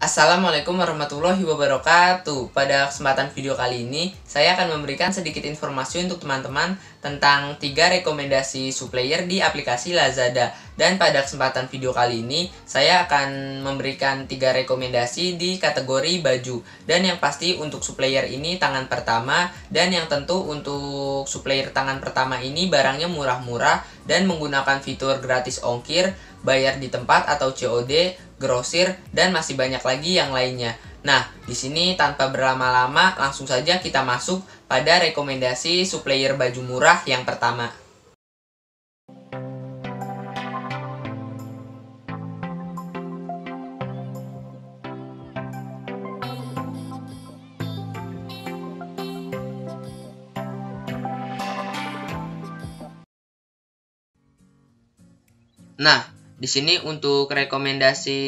Assalamualaikum warahmatullahi wabarakatuh. Pada kesempatan video kali ini, saya akan memberikan sedikit informasi untuk teman-teman tentang 3 rekomendasi supplier di aplikasi Lazada. Dan pada kesempatan video kali ini, saya akan memberikan 3 rekomendasi di kategori baju. Dan yang pasti untuk supplier ini tangan pertama, dan yang tentu untuk supplier tangan pertama ini barangnya murah-murah dan menggunakan fitur gratis ongkir, bayar di tempat atau COD, grosir, dan masih banyak lagi yang lainnya. Nah, di sini tanpa berlama-lama langsung saja kita masuk pada rekomendasi supplier baju murah yang pertama. Nah, di sini untuk rekomendasi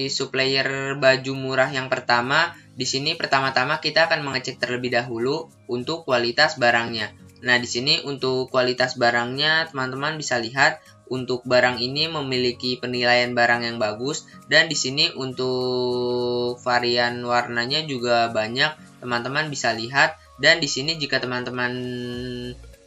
supplier baju murah yang pertama, di sini pertama-tama kita akan mengecek terlebih dahulu untuk kualitas barangnya. Nah, di sini untuk kualitas barangnya teman-teman bisa lihat untuk barang ini memiliki penilaian barang yang bagus, dan di sini untuk varian warnanya juga banyak, teman-teman bisa lihat. Dan di sini jika teman-teman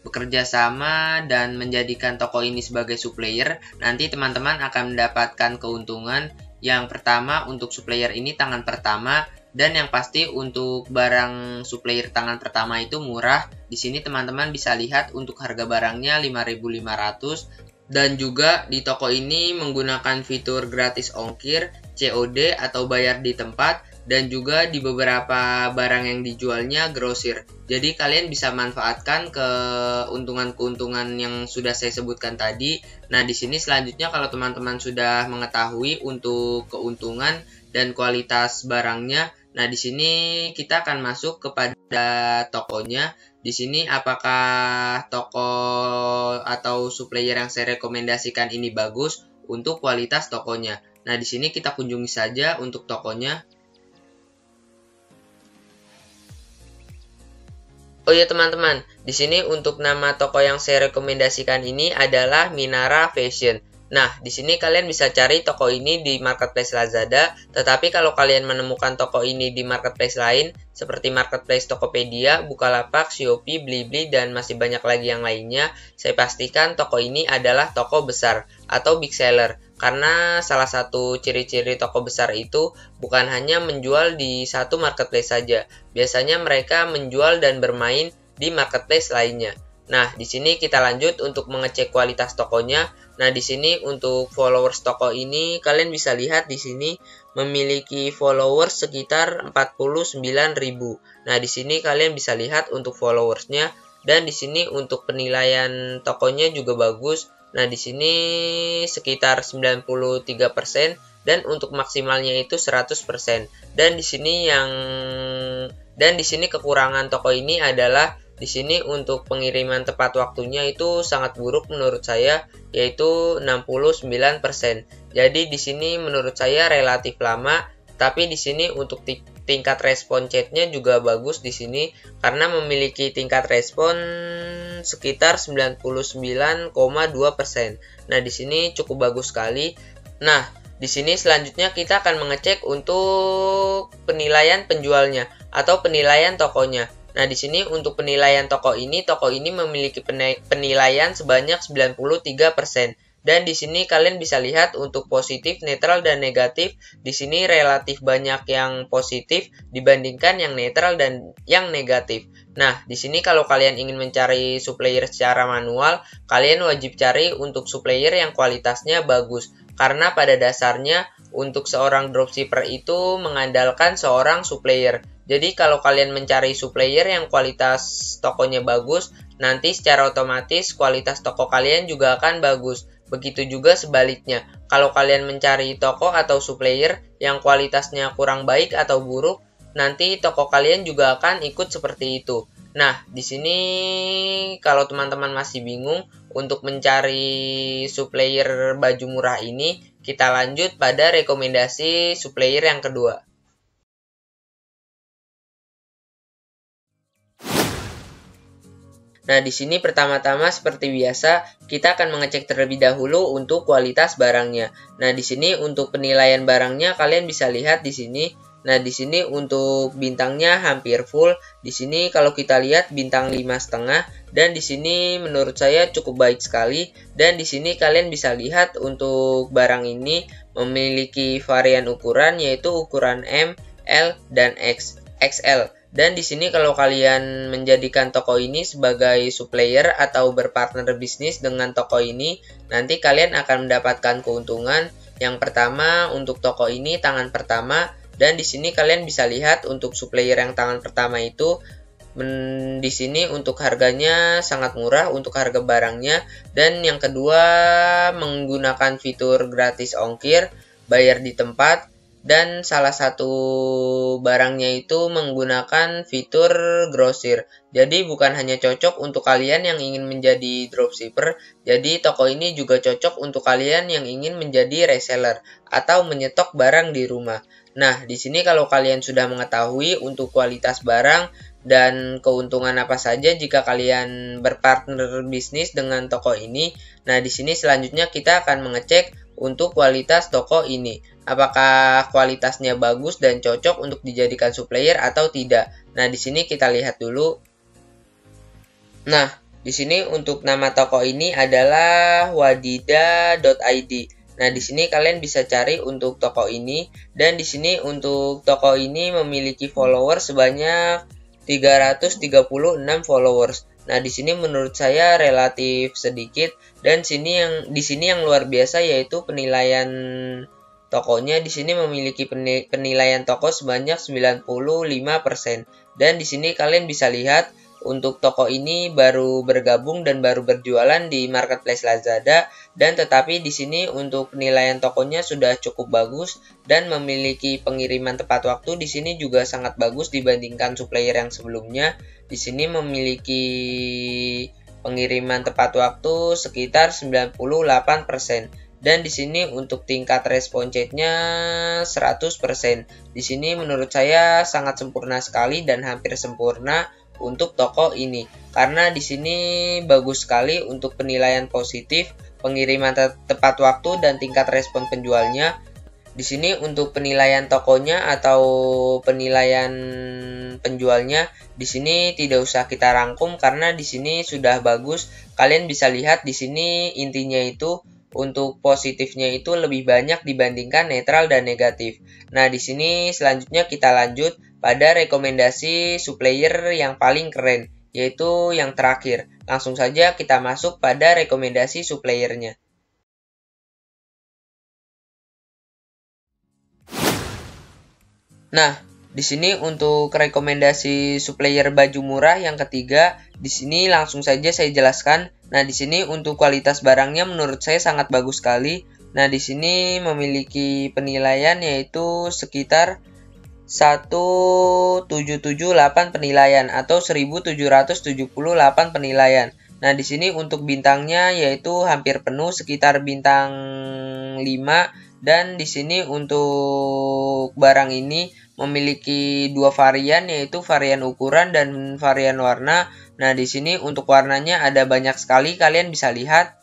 bekerja sama dan menjadikan toko ini sebagai supplier, nanti teman-teman akan mendapatkan keuntungan. Yang pertama, untuk supplier ini tangan pertama, dan yang pasti untuk barang supplier tangan pertama itu murah. Di sini teman-teman bisa lihat untuk harga barangnya 5.500, dan juga di toko ini menggunakan fitur gratis ongkir, COD atau bayar di tempat, dan juga di beberapa barang yang dijualnya grosir. Jadi kalian bisa manfaatkan keuntungan-keuntungan yang sudah saya sebutkan tadi. Nah, di sini selanjutnya kalau teman-teman sudah mengetahui untuk keuntungan dan kualitas barangnya, nah di sini kita akan masuk kepada tokonya. Di sini apakah toko atau supplier yang saya rekomendasikan ini bagus untuk kualitas tokonya. Nah, di sini kita kunjungi saja untuk tokonya. Oh ya teman-teman, di sini untuk nama toko yang saya rekomendasikan ini adalah Minara Fashion. Nah, di sini kalian bisa cari toko ini di marketplace Lazada, tetapi kalau kalian menemukan toko ini di marketplace lain, seperti marketplace Tokopedia, Bukalapak, Shopee, Blibli, dan masih banyak lagi yang lainnya, saya pastikan toko ini adalah toko besar atau big seller. Karena salah satu ciri-ciri toko besar itu bukan hanya menjual di satu marketplace saja. Biasanya mereka menjual dan bermain di marketplace lainnya. Nah, di sini kita lanjut untuk mengecek kualitas tokonya. Nah, di sini untuk followers toko ini kalian bisa lihat di sini memiliki followers sekitar 49.000. Nah, di sini kalian bisa lihat untuk followersnya, dan di sini untuk penilaian tokonya juga bagus. Nah, di sini sekitar 93%, dan untuk maksimalnya itu 100%. Dan di sini kekurangan toko ini adalah di sini untuk pengiriman tepat waktunya itu sangat buruk menurut saya, yaitu 69%. Jadi di sini menurut saya relatif lama, tapi di sini untuk tingkat respon chatnya juga bagus di sini karena memiliki tingkat respon sekitar 99,2%. Nah, di sini cukup bagus sekali. Nah, di sini selanjutnya kita akan mengecek untuk penilaian penjualnya atau penilaian tokonya. Nah, di sini untuk penilaian toko ini memiliki penilaian sebanyak 93%. Dan di sini kalian bisa lihat untuk positif, netral, dan negatif. Di sini relatif banyak yang positif dibandingkan yang netral dan yang negatif. Nah, di sini kalau kalian ingin mencari supplier secara manual, kalian wajib cari untuk supplier yang kualitasnya bagus. Karena pada dasarnya untuk seorang dropshipper itu mengandalkan seorang supplier. Jadi kalau kalian mencari supplier yang kualitas tokonya bagus, nanti secara otomatis kualitas toko kalian juga akan bagus. Begitu juga sebaliknya, kalau kalian mencari toko atau supplier yang kualitasnya kurang baik atau buruk, nanti toko kalian juga akan ikut seperti itu. Nah, di sini kalau teman-teman masih bingung untuk mencari supplier baju murah ini, kita lanjut pada rekomendasi supplier yang kedua. Nah, di sini pertama-tama seperti biasa, kita akan mengecek terlebih dahulu untuk kualitas barangnya. Nah, di sini untuk penilaian barangnya kalian bisa lihat di sini. Nah, di sini untuk bintangnya hampir full. Di sini kalau kita lihat bintang 5,5 dan di sini menurut saya cukup baik sekali. Dan di sini kalian bisa lihat untuk barang ini memiliki varian ukuran yaitu ukuran M, L, dan XL. Dan di sini kalau kalian menjadikan toko ini sebagai supplier atau berpartner bisnis dengan toko ini, nanti kalian akan mendapatkan keuntungan. Yang pertama untuk toko ini tangan pertama, dan di sini kalian bisa lihat untuk supplier yang tangan pertama itu di sini untuk harganya sangat murah untuk harga barangnya. Dan yang kedua menggunakan fitur gratis ongkir, bayar di tempat. Dan salah satu barangnya itu menggunakan fitur grosir. Jadi bukan hanya cocok untuk kalian yang ingin menjadi dropshipper, jadi toko ini juga cocok untuk kalian yang ingin menjadi reseller atau menyetok barang di rumah. Nah, di sini kalau kalian sudah mengetahui untuk kualitas barang dan keuntungan apa saja jika kalian berpartner bisnis dengan toko ini, nah di sini selanjutnya kita akan mengecek untuk kualitas toko ini. Apakah kualitasnya bagus dan cocok untuk dijadikan supplier atau tidak? Nah, di sini kita lihat dulu. Nah, di sini untuk nama toko ini adalah wadida.id. Nah, di sini kalian bisa cari untuk toko ini, dan di sini untuk toko ini memiliki followers sebanyak 336 followers. Nah, di sini menurut saya relatif sedikit, dan di sini yang luar biasa yaitu penilaian tokonya. Di sini memiliki penilaian toko sebanyak 95%. Dan di sini kalian bisa lihat untuk toko ini baru bergabung dan baru berjualan di marketplace Lazada, dan tetapi di sini untuk penilaian tokonya sudah cukup bagus dan memiliki pengiriman tepat waktu. Di sini juga sangat bagus dibandingkan supplier yang sebelumnya. Di sini memiliki pengiriman tepat waktu sekitar 98%. Dan di sini untuk tingkat respon chatnya 100%. Di sini menurut saya sangat sempurna sekali dan hampir sempurna untuk toko ini. Karena di sini bagus sekali untuk penilaian positif, pengiriman tepat waktu, dan tingkat respon penjualnya. Di sini untuk penilaian tokonya atau penilaian penjualnya, di sini tidak usah kita rangkum karena di sini sudah bagus. Kalian bisa lihat di sini intinya itu untuk positifnya itu lebih banyak dibandingkan netral dan negatif. Nah, di sini selanjutnya kita lanjut pada rekomendasi supplier yang paling keren, yaitu yang terakhir. Langsung saja kita masuk pada rekomendasi suppliernya. Nah, di sini untuk rekomendasi supplier baju murah yang ketiga, di sini langsung saja saya jelaskan. Nah, di sini untuk kualitas barangnya menurut saya sangat bagus sekali. Nah, di sini memiliki penilaian yaitu sekitar 1778 penilaian atau 1778 penilaian. Nah, di sini untuk bintangnya yaitu hampir penuh sekitar bintang 5, dan di sini untuk barang ini memiliki dua varian yaitu varian ukuran dan varian warna. Nah, di sini untuk warnanya ada banyak sekali, kalian bisa lihat.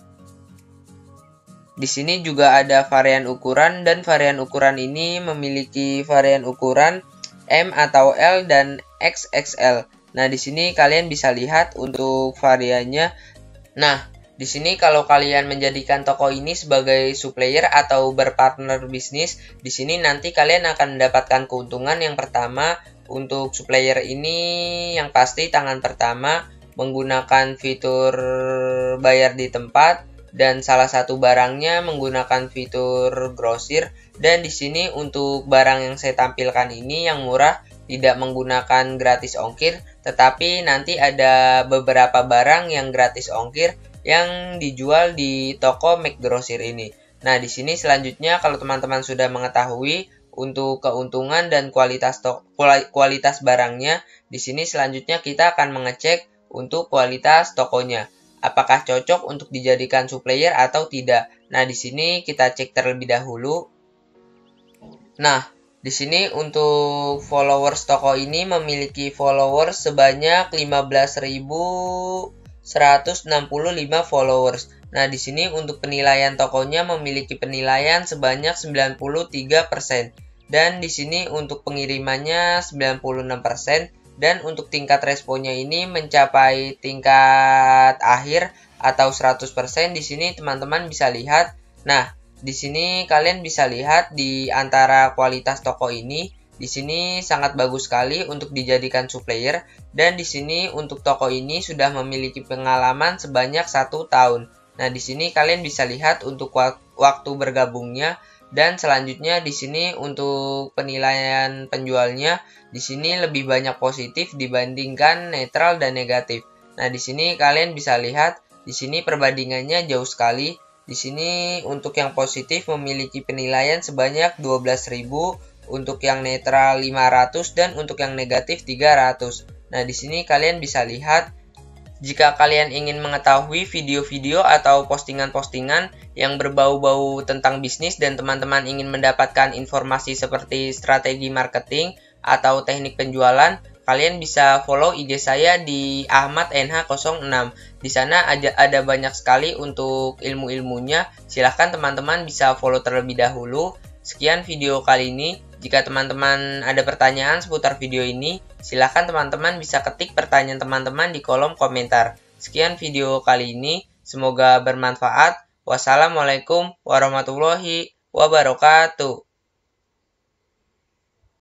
Di sini juga ada varian ukuran, dan varian ukuran ini memiliki varian ukuran M atau L dan XXL. Nah, di sini kalian bisa lihat untuk variannya. Nah, di sini kalau kalian menjadikan toko ini sebagai supplier atau berpartner bisnis, di sini nanti kalian akan mendapatkan keuntungan. Yang pertama, untuk supplier ini yang pasti tangan pertama menggunakan fitur bayar di tempat, dan salah satu barangnya menggunakan fitur grosir. Dan di sini untuk barang yang saya tampilkan ini yang murah tidak menggunakan gratis ongkir, tetapi nanti ada beberapa barang yang gratis ongkir yang dijual di toko Mac Grosir ini. Nah, di sini selanjutnya kalau teman-teman sudah mengetahui untuk keuntungan dan kualitas barangnya, di sini selanjutnya kita akan mengecek untuk kualitas tokonya. Apakah cocok untuk dijadikan supplier atau tidak? Nah, di sini kita cek terlebih dahulu. Nah, di sini untuk followers toko ini memiliki followers sebanyak 15.000 165 followers. Nah, di sini untuk penilaian tokonya memiliki penilaian sebanyak 93%. Dan di sini untuk pengirimannya 96%. Dan untuk tingkat responnya ini mencapai tingkat akhir atau 100%. Di sini teman-teman bisa lihat. Nah, di sini kalian bisa lihat di antara kualitas toko ini. Di sini sangat bagus sekali untuk dijadikan supplier, dan di sini untuk toko ini sudah memiliki pengalaman sebanyak 1 tahun. Nah, di sini kalian bisa lihat untuk waktu bergabungnya, dan selanjutnya di sini untuk penilaian penjualnya, di sini lebih banyak positif dibandingkan netral dan negatif. Nah, di sini kalian bisa lihat, di sini perbandingannya jauh sekali. Di sini untuk yang positif memiliki penilaian sebanyak 12.000, untuk yang netral 500, dan untuk yang negatif 300. Nah, di sini kalian bisa lihat, jika kalian ingin mengetahui video-video atau postingan-postingan yang berbau-bau tentang bisnis dan teman-teman ingin mendapatkan informasi seperti strategi marketing atau teknik penjualan, kalian bisa follow IG saya di ahmadnh06. Di sana ada banyak sekali untuk ilmu-ilmunya. Silahkan teman-teman bisa follow terlebih dahulu. Sekian video kali ini. Jika teman-teman ada pertanyaan seputar video ini, silahkan teman-teman bisa ketik pertanyaan teman-teman di kolom komentar. Sekian video kali ini, semoga bermanfaat. Wassalamualaikum warahmatullahi wabarakatuh.